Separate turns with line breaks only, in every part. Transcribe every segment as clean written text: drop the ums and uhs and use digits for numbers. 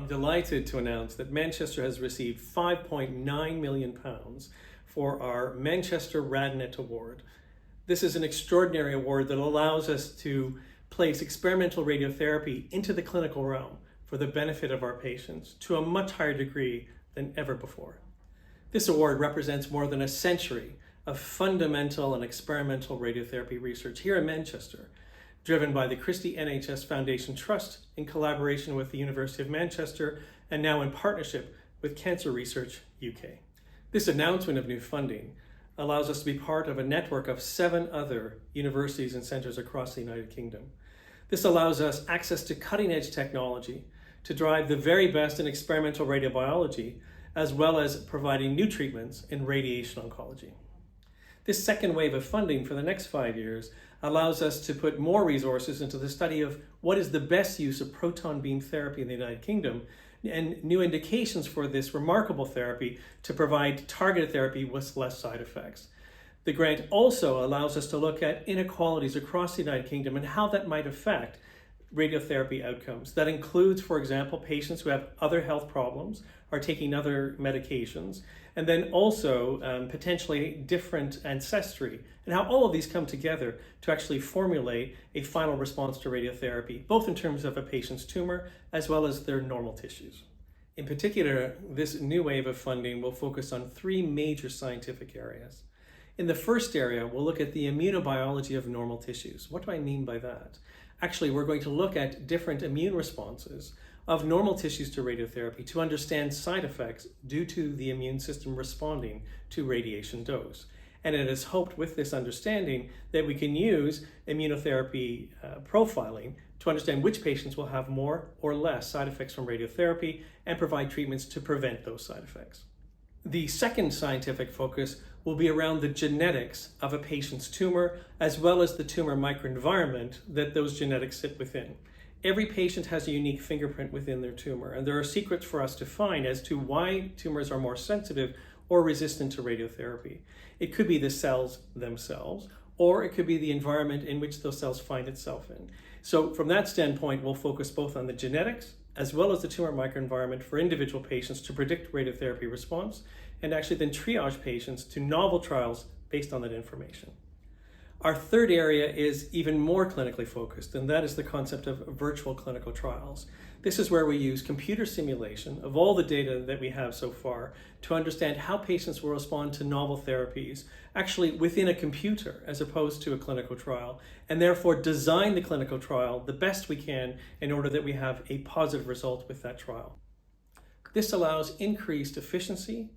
delighted to announce that Manchester has received £5.9 million for our Manchester RadNet Award. This is an extraordinary award that allows us to place experimental radiotherapy into the clinical realm for the benefit of our patients to a much higher degree than ever before. This award represents more than a century of fundamental and experimental radiotherapy research here in Manchester, driven by the Christie NHS Foundation Trust in collaboration with the University of Manchester and now in partnership with Cancer Research UK. This announcement of new funding allows us to be part of a network of 7 other universities and centres across the United Kingdom. This allows us access to cutting-edge technology to drive the very best in experimental radiobiology, as well as providing new treatments in radiation oncology. This second wave of funding for the next 5 years allows us to put more resources into the study of what is the best use of proton beam therapy in the United Kingdom and new indications for this remarkable therapy to provide targeted therapy with less side effects. The grant also allows us to look at inequalities across the United Kingdom and how that might affect radiotherapy outcomes. That includes, for example, patients who have other health problems, are taking other medications, and then also potentially different ancestry, and how all of these come together to actually formulate a final response to radiotherapy, both in terms of a patient's tumor as well as their normal tissues. In particular, this new wave of funding will focus on 3 major scientific areas. In the first area, we'll look at the immunobiology of normal tissues. What do I mean by that? Actually, we're going to look at different immune responses of normal tissues to radiotherapy to understand side effects due to the immune system responding to radiation dose. And it is hoped with this understanding that we can use immunotherapy profiling to understand which patients will have more or less side effects from radiotherapy and provide treatments to prevent those side effects. The second scientific focus will be around the genetics of a patient's tumor, as well as the tumor microenvironment that those genetics sit within. Every patient has a unique fingerprint within their tumor, and there are secrets for us to find as to why tumors are more sensitive or resistant to radiotherapy. It could be the cells themselves, or it could be the environment in which those cells find itself in. So from that standpoint, we'll focus both on the genetics as well as the tumor microenvironment for individual patients to predict radiotherapy response, and actually then triage patients to novel trials based on that information. Our third area is even more clinically focused, and that is the concept of virtual clinical trials. This is where we use computer simulation of all the data that we have so far to understand how patients will respond to novel therapies, actually within a computer as opposed to a clinical trial, and therefore design the clinical trial the best we can in order that we have a positive result with that trial. This allows increased efficiency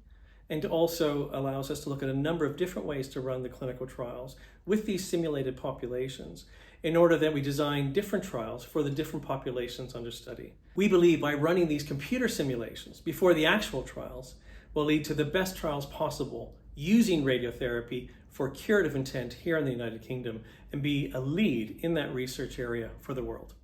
and also allows us to look at a number of different ways to run the clinical trials with these simulated populations in order that we design different trials for the different populations under study. We believe by running these computer simulations before the actual trials will lead to the best trials possible using radiotherapy for curative intent here in the United Kingdom and be a lead in that research area for the world.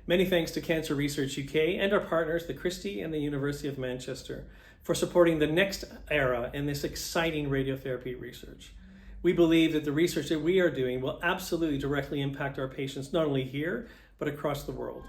Many thanks to Cancer Research UK and our partners, the Christie and the University of Manchester, for supporting the next era in this exciting radiotherapy research. We believe that the research that we are doing will absolutely directly impact our patients, not only here, but across the world.